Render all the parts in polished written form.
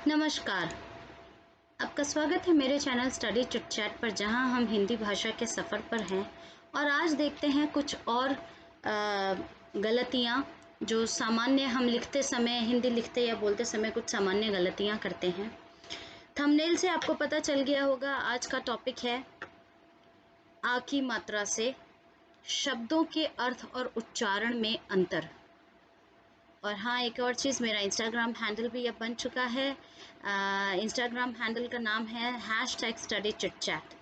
नमस्कार। आपका स्वागत है मेरे चैनल स्टडी चिट चैट पर, जहां हम हिंदी भाषा के सफ़र पर हैं और आज देखते हैं कुछ और गलतियां जो सामान्य हम लिखते समय, हिंदी लिखते या बोलते समय कुछ सामान्य गलतियां करते हैं। थंबनेल से आपको पता चल गया होगा, आज का टॉपिक है आ की मात्रा से शब्दों के अर्थ और उच्चारण में अंतर। और हाँ, एक और चीज़, मेरा इंस्टाग्राम हैंडल भी अब बन चुका है। इंस्टाग्राम हैंडल का नाम है #StudyChitChat।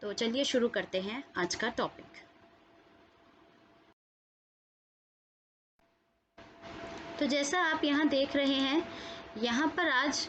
तो चलिए शुरू करते हैं आज का टॉपिक। तो जैसा आप यहाँ देख रहे हैं, यहाँ पर आज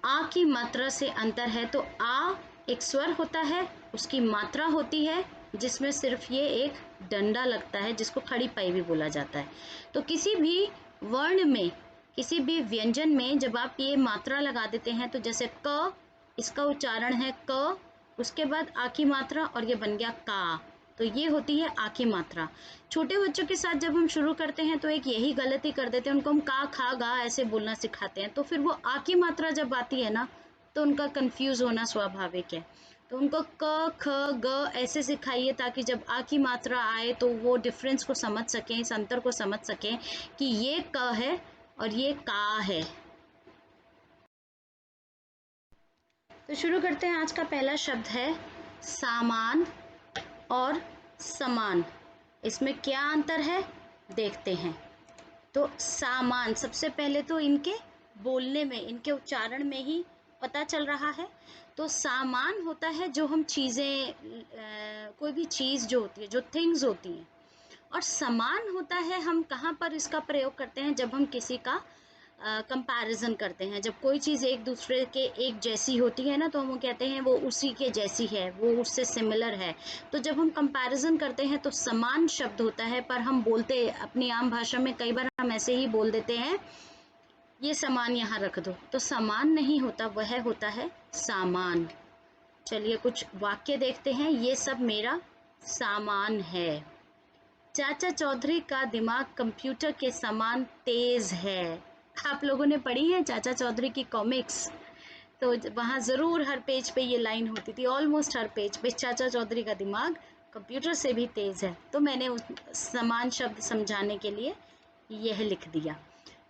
आ की मात्रा से अंतर है। तो आ एक स्वर होता है, उसकी मात्रा होती है जिसमें सिर्फ ये एक डंडा लगता है, जिसको खड़ी पाई भी बोला जाता है। तो किसी भी वर्ण में, किसी भी व्यंजन में जब आप ये मात्रा लगा देते हैं, तो जैसे क, इसका उच्चारण है क, उसके बाद आ की मात्रा और ये बन गया का। तो ये होती है आ की मात्रा। छोटे बच्चों के साथ जब हम शुरू करते हैं तो एक यही गलती कर देते हैं, उनको हम का, खा, गा ऐसे बोलना सिखाते हैं। तो फिर वो आ की मात्रा जब आती है ना, तो उनका कंफ्यूज होना स्वाभाविक है। तो उनको क, ख, ग ऐसे सिखाइए ताकि जब आ की मात्रा आए तो वो डिफरेंस को समझ सकें, इस अंतर को समझ सकें कि ये क है और ये का है। तो शुरू करते हैं। आज का पहला शब्द है सामान और समान। इसमें क्या अंतर है देखते हैं। तो सामान, सबसे पहले तो इनके बोलने में, इनके उच्चारण में ही पता चल रहा है। तो सामान होता है जो हम चीज़ें, कोई भी चीज़ जो होती है, जो थिंग्स होती हैं। और समान होता है, हम कहाँ पर इसका प्रयोग करते हैं, जब हम किसी का कंपैरिजन करते हैं। जब कोई चीज़ एक दूसरे के एक जैसी होती है ना, तो हम वो कहते हैं वो उसी के जैसी है, वो उससे सिमिलर है। तो जब हम कंपैरिजन करते हैं तो समान शब्द होता है। पर हम बोलते अपनी आम भाषा में कई बार हम ऐसे ही बोल देते हैं, ये सामान यहाँ रख दो। तो समान नहीं होता, वह होता है सामान। चलिए कुछ वाक्य देखते हैं। ये सब मेरा सामान है। चाचा चौधरी का दिमाग कंप्यूटर के समान तेज है। आप लोगों ने पढ़ी है चाचा चौधरी की कॉमिक्स? तो वहाँ ज़रूर हर पेज पे ये लाइन होती थी, ऑलमोस्ट हर पेज पे, चाचा चौधरी का दिमाग कंप्यूटर से भी तेज़ है। तो मैंने उस समान शब्द समझाने के लिए यह लिख दिया।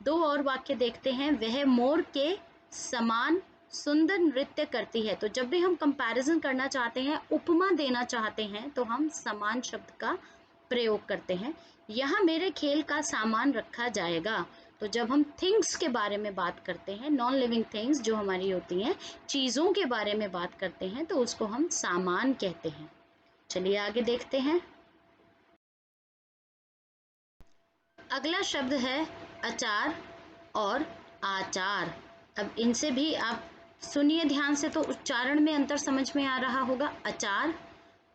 दो और वाक्य देखते हैं। वह मोर के समान सुंदर नृत्य करती है। तो जब भी हम कंपैरिजन करना चाहते हैं, उपमा देना चाहते हैं, तो हम समान शब्द का प्रयोग करते हैं। यहाँ मेरे खेल का सामान रखा जाएगा। तो जब हम थिंग्स के बारे में बात करते हैं, नॉन लिविंग थिंग्स जो हमारी होती हैं, चीज़ों के बारे में बात करते हैं, तो उसको हम सामान कहते हैं। चलिए आगे देखते हैं। अगला शब्द है अचार और आचार। अब इनसे भी आप सुनिए ध्यान से, तो उच्चारण में अंतर समझ में आ रहा होगा। अचार,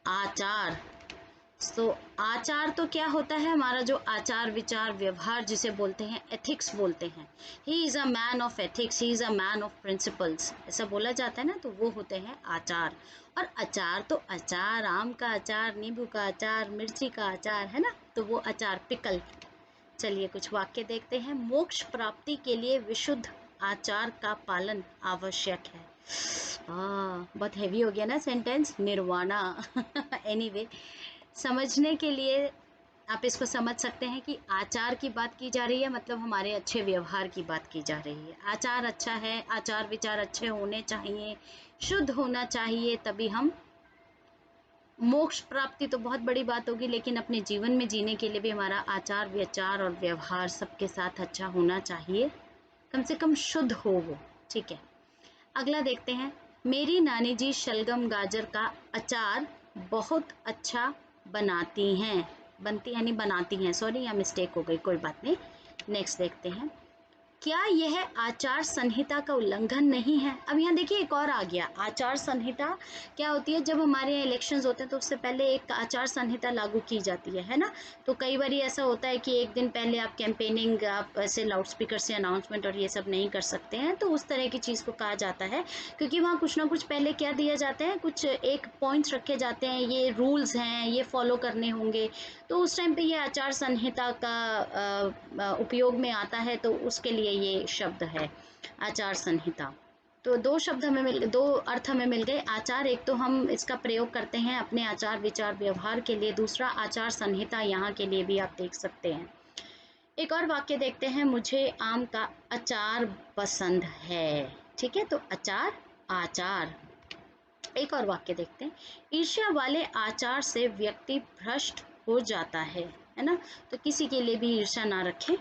आचार। तो आचार तो क्या होता है, हमारा जो आचार विचार व्यवहार जिसे बोलते हैं, एथिक्स बोलते हैं। He is a man of ethics, he is a man of principles, ऐसा बोला जाता है ना, तो वो होते हैं आचार। और अचार तो अचार, आम का अचार, नींबू का अचार, मिर्ची का अचार, है ना, तो वो अचार, पिकल। चलिए कुछ वाक्य देखते हैं। मोक्ष प्राप्ति के लिए विशुद्ध आचार का पालन आवश्यक है। बहुत हैवी हो गया ना सेंटेंस, निर्वाणा। एनीवे, समझने के लिए आप इसको समझ सकते हैं कि आचार की बात की जा रही है, मतलब हमारे अच्छे व्यवहार की बात की जा रही है। आचार अच्छा है, आचार विचार अच्छे होने चाहिए, शुद्ध होना चाहिए, तभी हम मोक्ष प्राप्ति तो बहुत बड़ी बात होगी, लेकिन अपने जीवन में जीने के लिए भी हमारा आचार विचार और व्यवहार सबके साथ अच्छा होना चाहिए, कम से कम शुद्ध हो वो। ठीक है, अगला देखते हैं। मेरी नानी जी शलगम गाजर का अचार बहुत अच्छा बनाती हैं। बनती यानी बनाती हैं, सॉरी यहाँ मिस्टेक हो गई, कोई बात नहीं। नेक्स्ट देखते हैं। क्या यह आचार संहिता का उल्लंघन नहीं है? अब यहाँ देखिए एक और आ गया। आचार संहिता क्या होती है? जब हमारे यहाँ इलेक्शंस होते हैं तो उससे पहले एक आचार संहिता लागू की जाती है ना। तो कई बार ऐसा होता है कि एक दिन पहले आप कैंपेनिंग, आप ऐसे लाउड स्पीकर से अनाउंसमेंट और ये सब नहीं कर सकते हैं, तो उस तरह की चीज़ को कहा जाता है, क्योंकि वहाँ कुछ ना कुछ पहले क्या दिया जाता है, कुछ एक पॉइंट्स रखे जाते हैं, ये रूल्स हैं, ये फॉलो करने होंगे। तो उस टाइम पे ये आचार संहिता का उपयोग में आता है, तो उसके लिए ये शब्द है आचार संहिता। तो दो अर्थ हमें मिल गए। आचार, एक तो हम इसका प्रयोग करते हैं अपने आचार विचार व्यवहार के लिए, दूसरा आचार संहिता यहाँ के लिए भी आप देख सकते हैं। एक और वाक्य देखते हैं, मुझे आम का अचार पसंद है। ठीक है, तो अचार आचार। एक और वाक्य देखते हैं, ईर्ष्या वाले आचार से व्यक्ति भ्रष्ट हो जाता है ना। तो किसी के लिए भी ईर्ष्या ना रखें।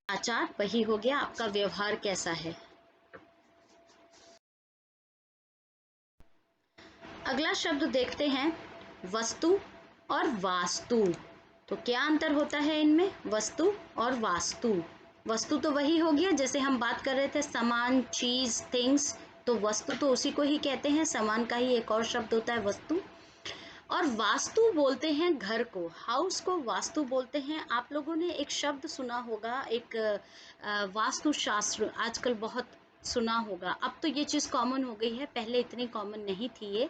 आचार वही हो गया, आपका व्यवहार कैसा है। अगला शब्द देखते हैं, वस्तु और वास्तु। तो क्या अंतर होता है इनमें, वस्तु और वास्तु। वस्तु तो वही हो गया, जैसे हम बात कर रहे थे सामान, चीज, थिंग्स, तो वस्तु तो उसी को ही कहते हैं, सामान का ही एक और शब्द होता है वस्तु। और वास्तु बोलते हैं घर को, हाउस को वास्तु बोलते हैं। आप लोगों ने एक शब्द सुना होगा, एक वास्तुशास्त्र, आजकल बहुत सुना होगा। अब तो ये चीज़ कॉमन हो गई है, पहले इतनी कॉमन नहीं थी ये,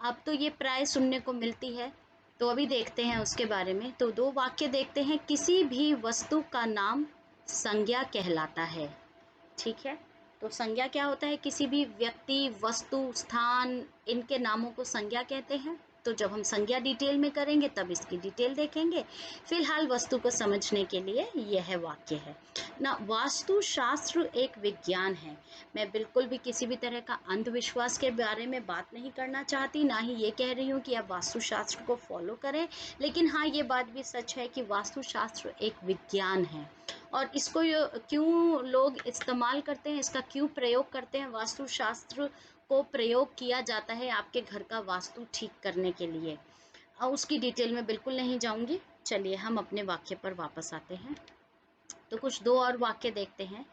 अब तो ये प्राय सुनने को मिलती है। तो अभी देखते हैं उसके बारे में। तो दो वाक्य देखते हैं, किसी भी वस्तु का नाम संज्ञा कहलाता है। ठीक है, तो संज्ञा क्या होता है, किसी भी व्यक्ति, वस्तु, स्थान, इनके नामों को संज्ञा कहते हैं। तो जब हम संज्ञा डिटेल में करेंगे तब इसकी डिटेल देखेंगे। फिलहाल वस्तु को समझने के लिए यह वाक्य है ना, वास्तुशास्त्र एक विज्ञान है। मैं बिल्कुल भी किसी भी तरह का अंधविश्वास के बारे में बात नहीं करना चाहती, ना ही ये कह रही हूँ कि आप वास्तुशास्त्र को फॉलो करें, लेकिन हाँ, ये बात भी सच है कि वास्तुशास्त्र एक विज्ञान है। और इसको क्यों लोग इस्तेमाल करते हैं, इसका क्यों प्रयोग करते हैं, वास्तुशास्त्र को प्रयोग किया जाता है आपके घर का वास्तु ठीक करने के लिए, और उसकी डिटेल में बिल्कुल नहीं जाऊंगी। चलिए हम अपने वाक्य पर वापस आते हैं। तो कुछ दो और वाक्य देखते हैं।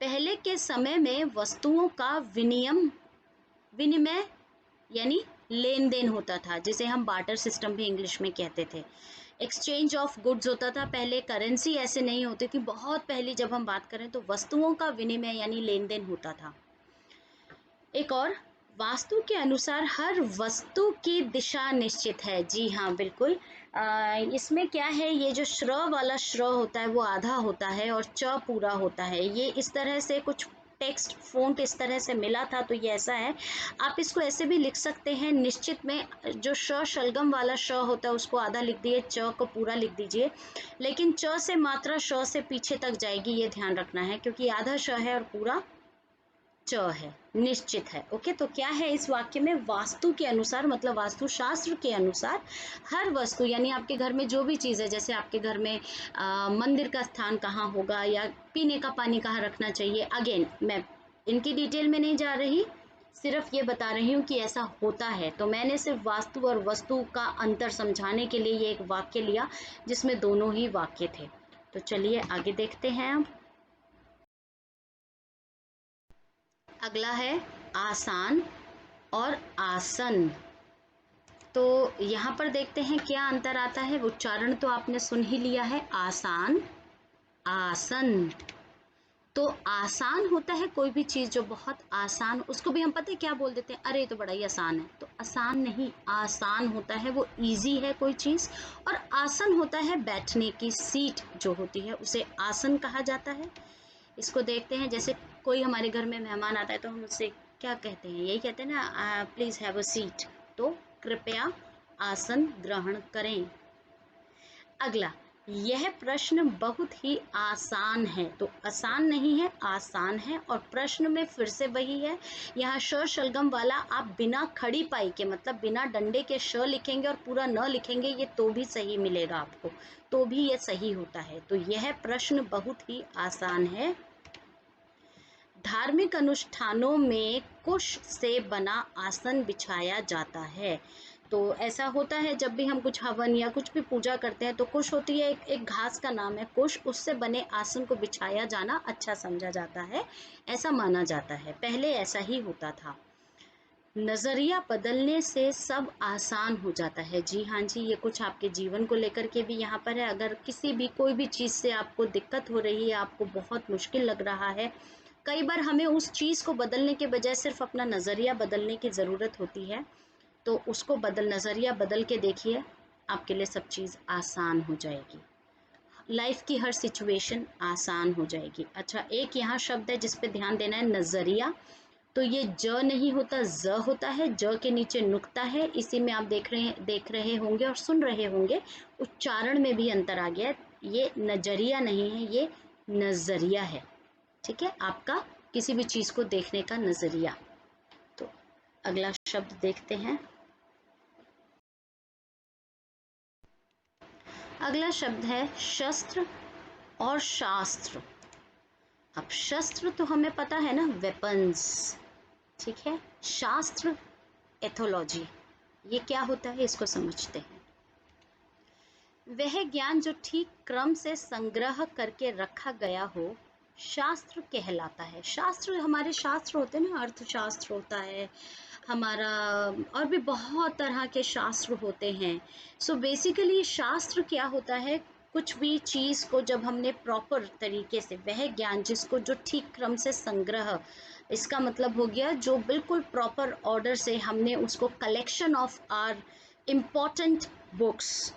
पहले के समय में वस्तुओं का विनिमय यानी लेन देन होता था, जिसे हम बार्टर सिस्टम भी इंग्लिश में कहते थे। एक्सचेंज ऑफ गुड्स होता था पहले, करेंसी ऐसे नहीं होती थी, बहुत पहले जब हम बात करें तो वस्तुओं का विनिमय यानी लेन देन होता था। एक और, वास्तु के अनुसार हर वस्तु की दिशा निश्चित है। जी हाँ, बिल्कुल। इसमें क्या है, ये जो श्र वाला श्र होता है वो आधा होता है और च पूरा होता है। ये इस तरह से कुछ टेक्स्ट फ़ॉन्ट इस तरह से मिला था, तो ये ऐसा है। आप इसको ऐसे भी लिख सकते हैं, निश्चित में जो श शलगम वाला श होता है उसको आधा लिख दिए, च को पूरा लिख दीजिए। लेकिन च से मात्रा श से पीछे तक जाएगी, ये ध्यान रखना है, क्योंकि आधा श है और पूरा च है, निश्चित है। ओके, तो क्या है इस वाक्य में, वास्तु के अनुसार मतलब वास्तुशास्त्र के अनुसार हर वस्तु यानी आपके घर में जो भी चीज़ है, जैसे आपके घर में मंदिर का स्थान कहाँ होगा या पीने का पानी कहाँ रखना चाहिए, अगेन मैं इनकी डिटेल में नहीं जा रही, सिर्फ ये बता रही हूँ कि ऐसा होता है। तो मैंने सिर्फ वास्तु और वस्तु का अंतर समझाने के लिए ये एक वाक्य लिया जिसमें दोनों ही वाक्य थे। तो चलिए आगे देखते हैं। अब अगला है आसान और आसन। तो यहाँ पर देखते हैं क्या अंतर आता है। उच्चारण तो आपने सुन ही लिया है, आसान, आसन। तो आसान होता है कोई भी चीज़ जो बहुत आसान, उसको भी हम पता है क्या बोल देते हैं, अरे तो बड़ा ही आसान है। तो आसान नहीं, आसान होता है वो इजी है कोई चीज़। और आसन होता है बैठने की सीट जो होती है, उसे आसन कहा जाता है। इसको देखते हैं, जैसे कोई हमारे घर में मेहमान आता है तो हम उससे क्या कहते हैं, यही कहते हैं ना, प्लीज़ हैव अ सीट। तो कृपया आसन ग्रहण करें। अगला, यह प्रश्न बहुत ही आसान है। तो आसान नहीं है, आसान है। और प्रश्न में फिर से वही है, यहाँ श शलगम वाला आप बिना खड़ी पाई के मतलब बिना डंडे के श लिखेंगे और पूरा न लिखेंगे, ये तो भी सही मिलेगा आपको, तो भी ये सही होता है। तो यह प्रश्न बहुत ही आसान है। धार्मिक अनुष्ठानों में कुश से बना आसन बिछाया जाता है। तो ऐसा होता है जब भी हम कुछ हवन या कुछ भी पूजा करते हैं तो कुश होती है, एक घास का नाम है कुश, उससे बने आसन को बिछाया जाना अच्छा समझा जाता है, ऐसा माना जाता है। पहले ऐसा ही होता था। नज़रिया बदलने से सब आसान हो जाता है। जी हाँ जी, ये कुछ आपके जीवन को लेकर के भी यहाँ पर है। अगर किसी भी कोई भी चीज़ से आपको दिक्कत हो रही है, आपको बहुत मुश्किल लग रहा है, कई बार हमें उस चीज़ को बदलने के बजाय सिर्फ अपना नज़रिया बदलने की ज़रूरत होती है। तो उसको नज़रिया बदल के देखिए, आपके लिए सब चीज़ आसान हो जाएगी। लाइफ की हर सिचुएशन आसान हो जाएगी। अच्छा, एक यहाँ शब्द है जिस पे ध्यान देना है, नज़रिया। तो ये ज नहीं होता, ज होता है। ज के नीचे नुक्ता है, इसी में आप देख रहे होंगे और सुन रहे होंगे, उच्चारण में भी अंतर आ गया है। ये नजरिया नहीं है, ये नजरिया है। ठीक है, आपका किसी भी चीज को देखने का नजरिया। तो अगला शब्द देखते हैं। अगला शब्द है शस्त्र और शास्त्र। अब शस्त्र तो हमें पता है ना, वेपन्स। ठीक है, शास्त्र एथोलॉजी, ये क्या होता है इसको समझते हैं। वह ज्ञान जो ठीक क्रम से संग्रह करके रखा गया हो, शास्त्र कहलाता है। शास्त्र, हमारे शास्त्र होते हैं ना, अर्थशास्त्र होता है हमारा, और भी बहुत तरह के शास्त्र होते हैं। सो बेसिकली शास्त्र क्या होता है, कुछ भी चीज़ को जब हमने प्रॉपर तरीके से, वह ज्ञान जिसको जो ठीक क्रम से संग्रह, इसका मतलब हो गया जो बिल्कुल प्रॉपर ऑर्डर से हमने उसको, collection of our important books,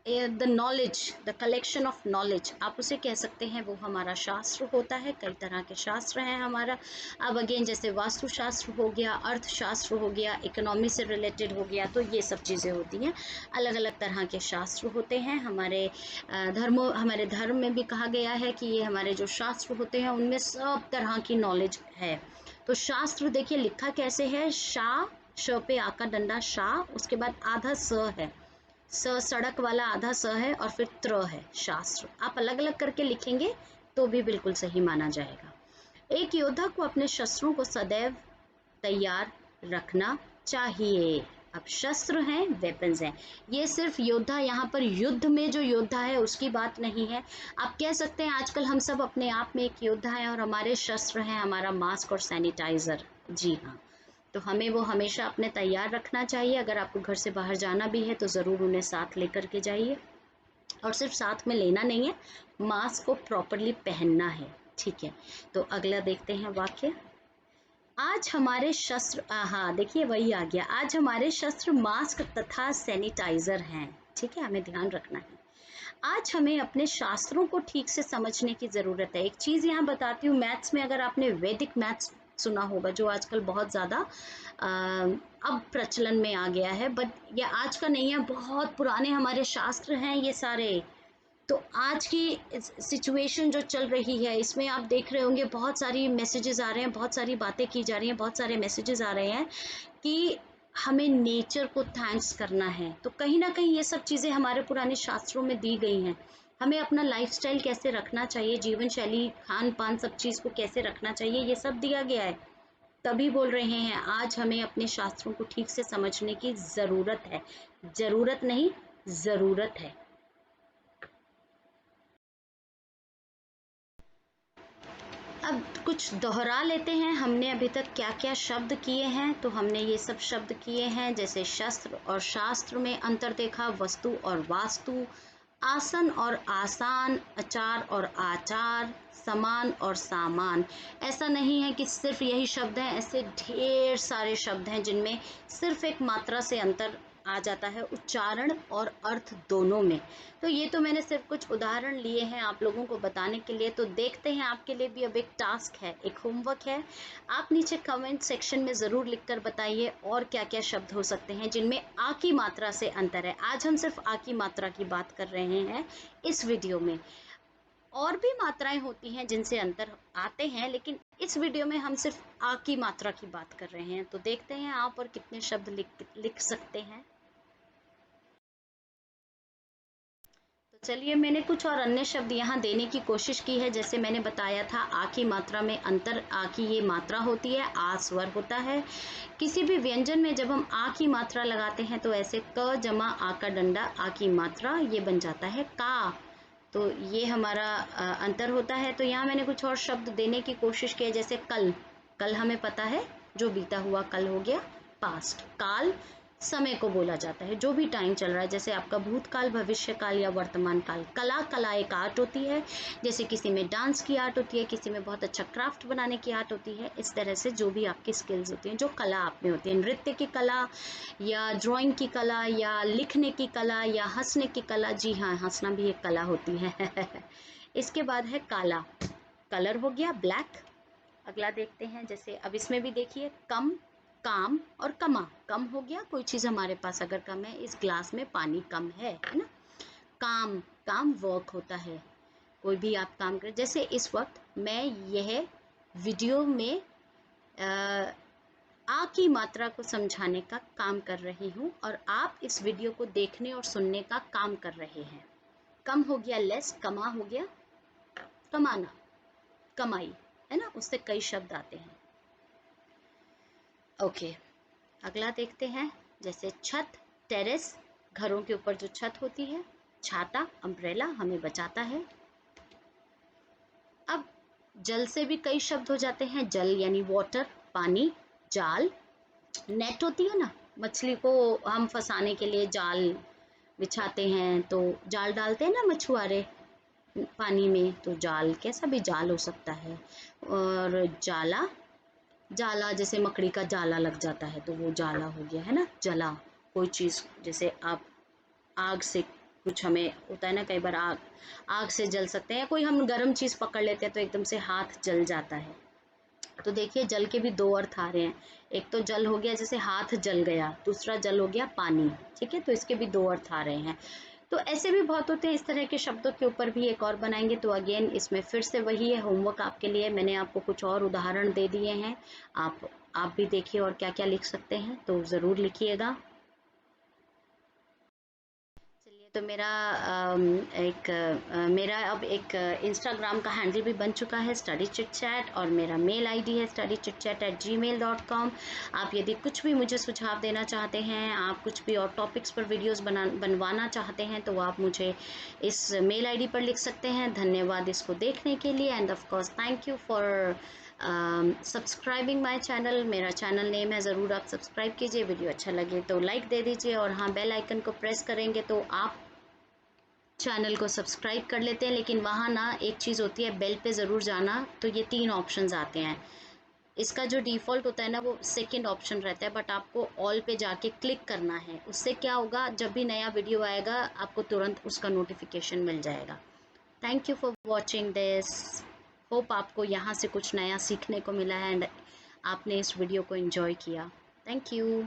the knowledge, the collection of knowledge, आप उसे कह सकते हैं, वो हमारा शास्त्र होता है। कई तरह के शास्त्र हैं हमारा। अब अगेन जैसे वास्तुशास्त्र हो गया, अर्थशास्त्र हो गया, इकोनॉमी से रिलेटेड हो गया, तो ये सब चीज़ें होती हैं। अलग अलग तरह के शास्त्र होते हैं। हमारे हमारे धर्म में भी कहा गया है कि ये हमारे जो शास्त्र होते हैं उनमें सब तरह की नॉलेज है। तो शास्त्र देखिए लिखा कैसे है, शा, श पे आका डंडा शा, उसके बाद आधा स है, स सड़क वाला आधा स है, और फिर त्र है, शास्त्र। आप अलग अलग करके लिखेंगे तो भी बिल्कुल सही माना जाएगा। एक योद्धा को अपने शस्त्रों को सदैव तैयार रखना चाहिए। अब शस्त्र हैं, वेपन्स हैं, ये सिर्फ योद्धा, यहाँ पर युद्ध में जो योद्धा है उसकी बात नहीं है। आप कह सकते हैं आजकल हम सब अपने आप में एक योद्धा हैं, और हमारे शस्त्र हैं हमारा मास्क और सैनिटाइजर। जी हाँ, तो हमें वो हमेशा अपने तैयार रखना चाहिए। अगर आपको घर से बाहर जाना भी है तो ज़रूर उन्हें साथ लेकर के जाइए, और सिर्फ साथ में लेना नहीं है, मास्क को प्रॉपरली पहनना है। ठीक है, तो अगला देखते हैं वाक्य। आज हमारे शस्त्र, हाँ देखिए वही आ गया, आज हमारे शस्त्र मास्क तथा सैनिटाइजर हैं। ठीक है, हमें ध्यान रखना है। आज हमें अपने शास्त्रों को ठीक से समझने की ज़रूरत है। एक चीज़ यहाँ बताती हूँ, मैथ्स में अगर आपने वैदिक मैथ्स सुना होगा, जो आजकल बहुत ज़्यादा अब प्रचलन में आ गया है, बट ये आज का नहीं है, बहुत पुराने हमारे शास्त्र हैं ये सारे। तो आज की सिचुएशन जो चल रही है इसमें आप देख रहे होंगे बहुत सारी मैसेजेस आ रहे हैं, बहुत सारी बातें की जा रही हैं, बहुत सारे मैसेजेस आ रहे हैं कि हमें नेचर को थैंक्स करना है। तो कहीं ना कहीं ये सब चीज़ें हमारे पुराने शास्त्रों में दी गई हैं। हमें अपना लाइफस्टाइल कैसे रखना चाहिए, जीवन शैली, खान पान, सब चीज़ को कैसे रखना चाहिए, ये सब दिया गया है। तभी बोल रहे हैं आज हमें अपने शास्त्रों को ठीक से समझने की ज़रूरत है। ज़रूरत नहीं, ज़रूरत है। अब कुछ दोहरा लेते हैं, हमने अभी तक क्या क्या शब्द किए हैं। तो हमने ये सब शब्द किए हैं, जैसे शस्त्र और शास्त्र में अंतर देखा, वस्तु और वास्तु, आसन और आसान, आचार और आचार, समान और सामान। ऐसा नहीं है कि सिर्फ यही शब्द हैं, ऐसे ढेर सारे शब्द हैं जिनमें सिर्फ एक मात्रा से अंतर आ जाता है, उच्चारण और अर्थ दोनों में। तो ये तो मैंने सिर्फ कुछ उदाहरण लिए हैं आप लोगों को बताने के लिए। तो देखते हैं, आपके लिए भी अब एक टास्क है, एक होमवर्क है। आप नीचे कमेंट सेक्शन में ज़रूर लिखकर बताइए और क्या क्या शब्द हो सकते हैं जिनमें आ की मात्रा से अंतर है। आज हम सिर्फ आ की मात्रा की बात कर रहे हैं इस वीडियो में। और भी मात्राएं होती हैं जिनसे अंतर आते हैं, लेकिन इस वीडियो में हम सिर्फ आ की मात्रा की बात कर रहे हैं। तो देखते हैं आप और कितने शब्द लिख सकते हैं। तो चलिए, मैंने कुछ और अन्य शब्द यहाँ देने की कोशिश की है। जैसे मैंने बताया था, आ की मात्रा में अंतर, आ की ये मात्रा होती है, आ स्वर होता है। किसी भी व्यंजन में जब हम आ की मात्रा लगाते हैं तो ऐसे क जमा आ का डंडा, आ की मात्रा, ये बन जाता है का। तो ये हमारा अंतर होता है। तो यहाँ मैंने कुछ और शब्द देने की कोशिश की है, जैसे कल। कल हमें पता है जो बीता हुआ कल हो गया, पास्ट। काल समय को बोला जाता है, जो भी टाइम चल रहा है, जैसे आपका भूतकाल, भविष्यकाल या वर्तमान काल। कला एक आर्ट होती है, जैसे किसी में डांस की आर्ट होती है, किसी में बहुत अच्छा क्राफ्ट बनाने की आर्ट होती है। इस तरह से जो भी आपकी स्किल्स होती हैं, जो कला आप में होती है, नृत्य की कला या ड्राइंग की कला या लिखने की कला या हंसने की कला। जी हाँ, हंसना भी एक कला होती है। इसके बाद है काला, कलर हो गया ब्लैक। अगला देखते हैं, जैसे अब इसमें भी देखिए कम, काम और कमा। कम हो गया, कोई चीज़ हमारे पास अगर कम है, इस ग्लास में पानी कम है ना। काम, काम वर्क होता है, कोई भी आप काम करें। जैसे इस वक्त मैं यह वीडियो में आ की मात्रा को समझाने का काम कर रही हूँ और आप इस वीडियो को देखने और सुनने का काम कर रहे हैं। कम हो गया लेस, कमा हो गया कमाना, कमाई, है ना, उससे कई शब्द आते हैं। ओके, अगला देखते हैं, जैसे छत, टेरेस, घरों के ऊपर जो छत होती है। छाता, अम्ब्रेला, हमें बचाता है। अब जल से भी कई शब्द हो जाते हैं। जल यानी वाटर, पानी, जाल, नेट होती है ना, मछली को हम फंसाने के लिए जाल बिछाते हैं, तो जाल डालते हैं ना मछुआरे पानी में, तो जाल, कैसा भी जाल हो सकता है। और जाला, जाला जैसे मकड़ी का जाला लग जाता है तो वो जाला हो गया, है ना। जला, कोई चीज़, जैसे आप आग से कुछ, हमें होता है ना कई बार आग, आग से जल सकते हैं, कोई हम गर्म चीज़ पकड़ लेते हैं तो एकदम से हाथ जल जाता है। तो देखिए जल के भी दो अर्थ आ रहे हैं। एक तो जल हो गया जैसे हाथ जल गया, दूसरा जल हो गया पानी, ठीक है, तो इसके भी दो अर्थ आ रहे हैं। तो ऐसे भी बहुत होते हैं, इस तरह के शब्दों के ऊपर भी एक और बनाएंगे। तो अगेन इसमें फिर से वही है, होमवर्क आपके लिए, मैंने आपको कुछ और उदाहरण दे दिए हैं। आप भी देखिए और क्या क्या लिख सकते हैं, तो ज़रूर लिखिएगा। चलिए, तो मेरा अब एक इंस्टाग्राम का हैंडल भी बन चुका है, स्टडी चिट चैट, और मेरा मेल आईडी है studychitchat@gmail.com। आप यदि कुछ भी मुझे सुझाव देना चाहते हैं, आप कुछ भी और टॉपिक्स पर वीडियोस बनवाना चाहते हैं, तो आप मुझे इस मेल आईडी पर लिख सकते हैं। धन्यवाद इसको देखने के लिए, end of course thank you for subscribing my channel. मेरा चैनल नेम है, ज़रूर आप सब्सक्राइब कीजिए। वीडियो अच्छा लगे तो लाइक दे दीजिए, और हाँ, बेल आइकन को प्रेस करेंगे तो आप चैनल को सब्सक्राइब कर लेते हैं। लेकिन वहाँ ना एक चीज़ होती है, बेल पे ज़रूर जाना, तो ये 3 ऑप्शंस आते हैं। इसका जो डिफ़ॉल्ट होता है ना, वो सेकंड ऑप्शन रहता है, बट आपको ऑल पे जाके क्लिक करना है। उससे क्या होगा, जब भी नया वीडियो आएगा आपको तुरंत उसका नोटिफिकेशन मिल जाएगा। Thank you for watching this. Hope आपको यहाँ से कुछ नया सीखने को मिला है एंड आपने इस वीडियो को एंजॉय किया। Thank you.